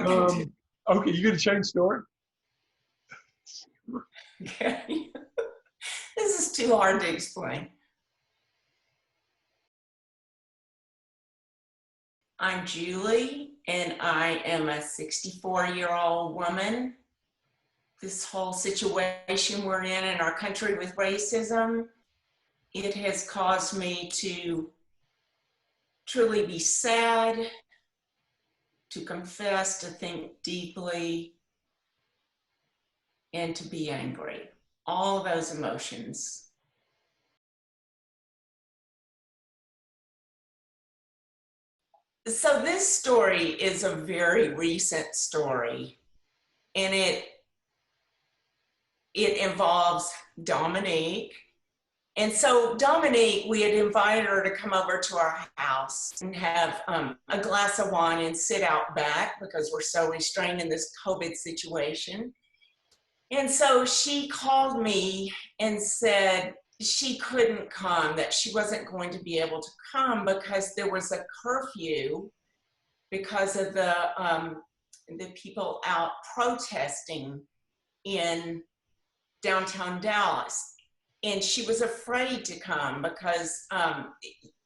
Okay, you gonna change story? Okay. This is too hard to explain. I'm Julie, and I am a 64-year-old woman. This whole situation we're in our country with racism, it has caused me to truly be sad, to confess, to think deeply, and to be angry. All of those emotions. So this story is a very recent story, and it involves Dominique. And so Dominique, we had invited her to come over to our house and have a glass of wine and sit out back because we're so restrained in this COVID situation. And so she called me and said she couldn't come, that she wasn't going to be able to come because there was a curfew because of the people out protesting in downtown Dallas. And she was afraid to come because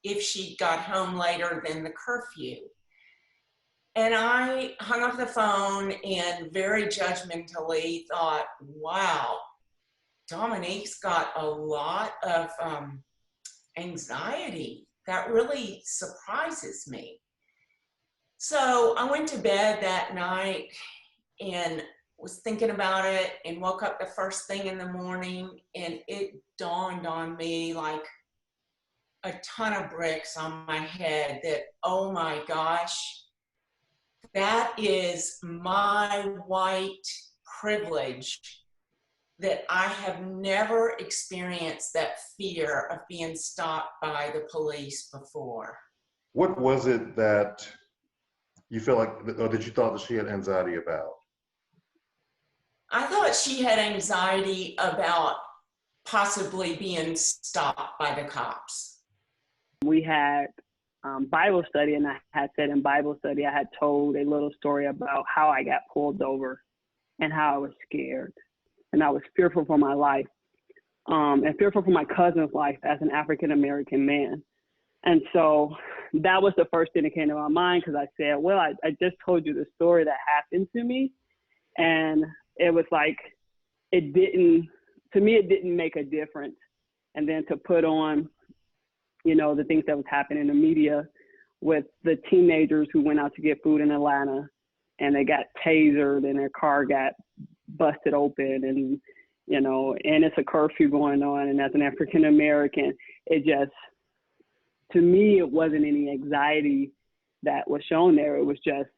if she got home later than the curfew. And I hung up the phone and very judgmentally thought, wow, Dominique's got a lot of anxiety. That really surprises me. So I went to bed that night and was thinking about it and woke up the first thing in the morning, and it dawned on me like a ton of bricks on my head that, oh my gosh, that is my white privilege, that I have never experienced that fear of being stopped by the police before. What was it that you felt like, or that you thought that she had anxiety about? I thought she had anxiety about possibly being stopped by the cops. We had Bible study, and I had said in Bible study, I had told a little story about how I got pulled over and how I was scared. And I was fearful for my life, and fearful for my cousin's life as an African-American man. And so that was the first thing that came to my mind, because I said, well, I just told you the story that happened to me. And it was like, it didn't make a difference. And then to put on, the things that was happening in the media with the teenagers who went out to get food in Atlanta and they got tasered and their car got busted open, and, and it's a curfew going on. And as an African-American, it just, to me, it wasn't any anxiety that was shown there. It was just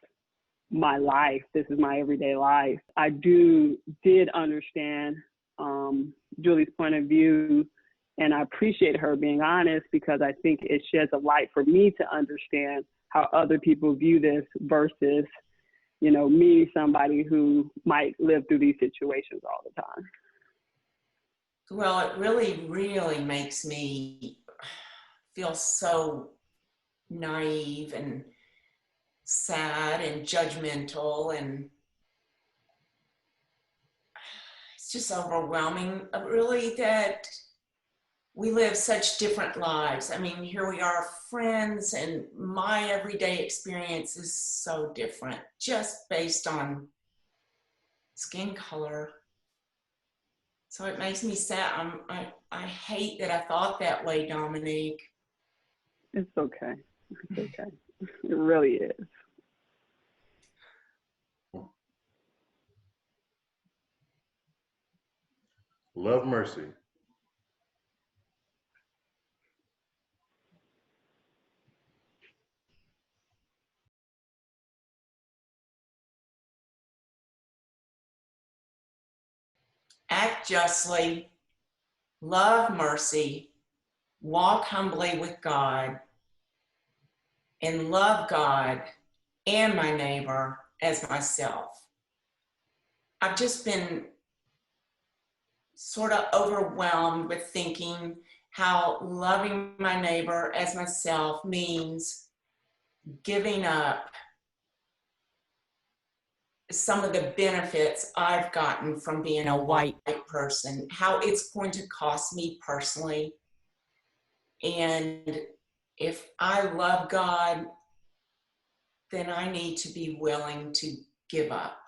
my life. This is my everyday life. I did understand Julie's point of view, and I appreciate her being honest, because I think it sheds a light for me to understand how other people view this versus, me, somebody who might live through these situations all the time. Well, it really, really makes me feel so naive and sad and judgmental, and it's just overwhelming, really, that we live such different lives. I mean, here we are, friends, and my everyday experience is so different just based on skin color. So it makes me sad. I hate that I thought that way, Dominique. It's okay. It's okay. It really is. Love Mercy. Act justly, love mercy, walk humbly with God, and love God and my neighbor as myself. I've just been sort of overwhelmed with thinking how loving my neighbor as myself means giving up some of the benefits I've gotten from being a white person, how it's going to cost me personally. And if I love God, then I need to be willing to give up.